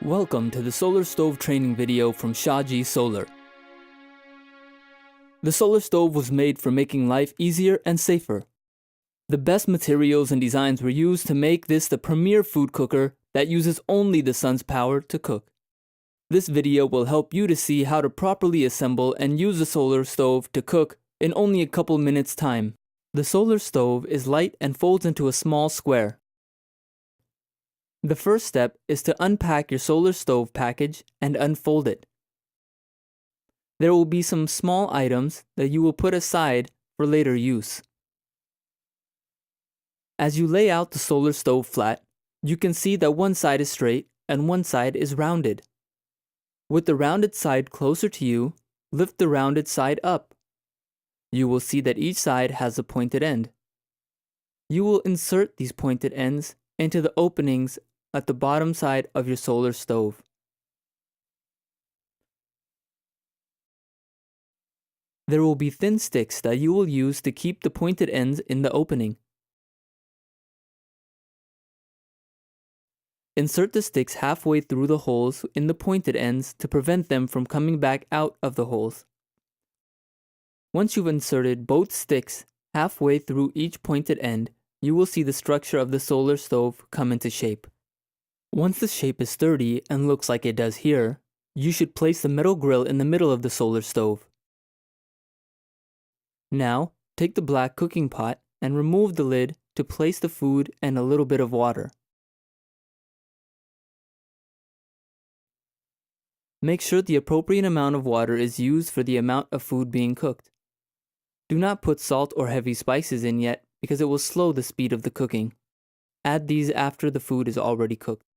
Welcome to the solar stove training video from Shaji Solar. The solar stove was made for making life easier and safer. The best materials and designs were used to make this the premier food cooker that uses only the sun's power to cook. This video will help you to see how to properly assemble and use the solar stove to cook in only a couple minutes time. The solar stove is light and folds into a small square. The first step is to unpack your solar stove package and unfold it. There will be some small items that you will put aside for later use. As you lay out the solar stove flat, you can see that one side is straight and one side is rounded. With the rounded side closer to you, lift the rounded side up. You will see that each side has a pointed end. You will insert these pointed ends into the openings at the bottom side of your solar stove. There will be thin sticks that you will use to keep the pointed ends in the opening. Insert the sticks halfway through the holes in the pointed ends to prevent them from coming back out of the holes. Once you've inserted both sticks halfway through each pointed end, you will see the structure of the solar stove come into shape. Once the shape is sturdy and looks like it does here, you should place the metal grill in the middle of the solar stove. Now, take the black cooking pot and remove the lid to place the food and a little bit of water. Make sure the appropriate amount of water is used for the amount of food being cooked. Do not put salt or heavy spices in yet because it will slow the speed of the cooking. Add these after the food is already cooked.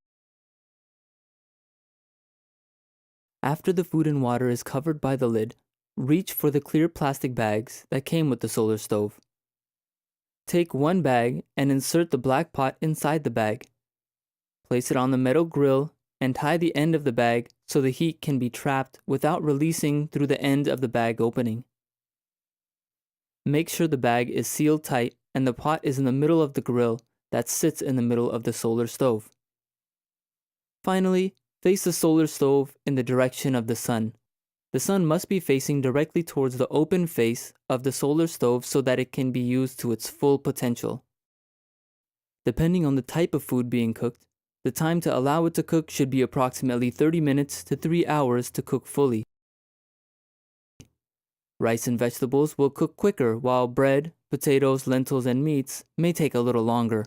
After the food and water is covered by the lid, reach for the clear plastic bags that came with the solar stove. Take one bag and insert the black pot inside the bag. Place it on the metal grill and tie the end of the bag so the heat can be trapped without releasing through the end of the bag opening. Make sure the bag is sealed tight and the pot is in the middle of the grill that sits in the middle of the solar stove. Finally, face the solar stove in the direction of the sun. The sun must be facing directly towards the open face of the solar stove so that it can be used to its full potential. Depending on the type of food being cooked, the time to allow it to cook should be approximately 30 minutes to 3 hours to cook fully. Rice and vegetables will cook quicker, while bread, potatoes, lentils, and meats may take a little longer.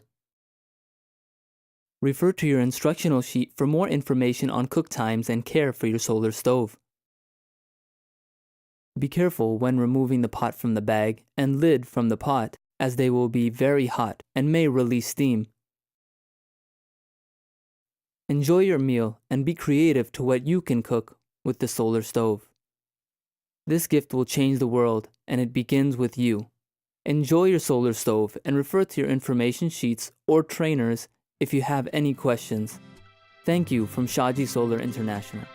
Refer to your instructional sheet for more information on cook times and care for your solar stove. Be careful when removing the pot from the bag and lid from the pot, as they will be very hot and may release steam. Enjoy your meal and be creative to what you can cook with the solar stove. This gift will change the world, and it begins with you. Enjoy your solar stove and refer to your information sheets or trainers if you have any questions. Thank you from Shaji Solar International.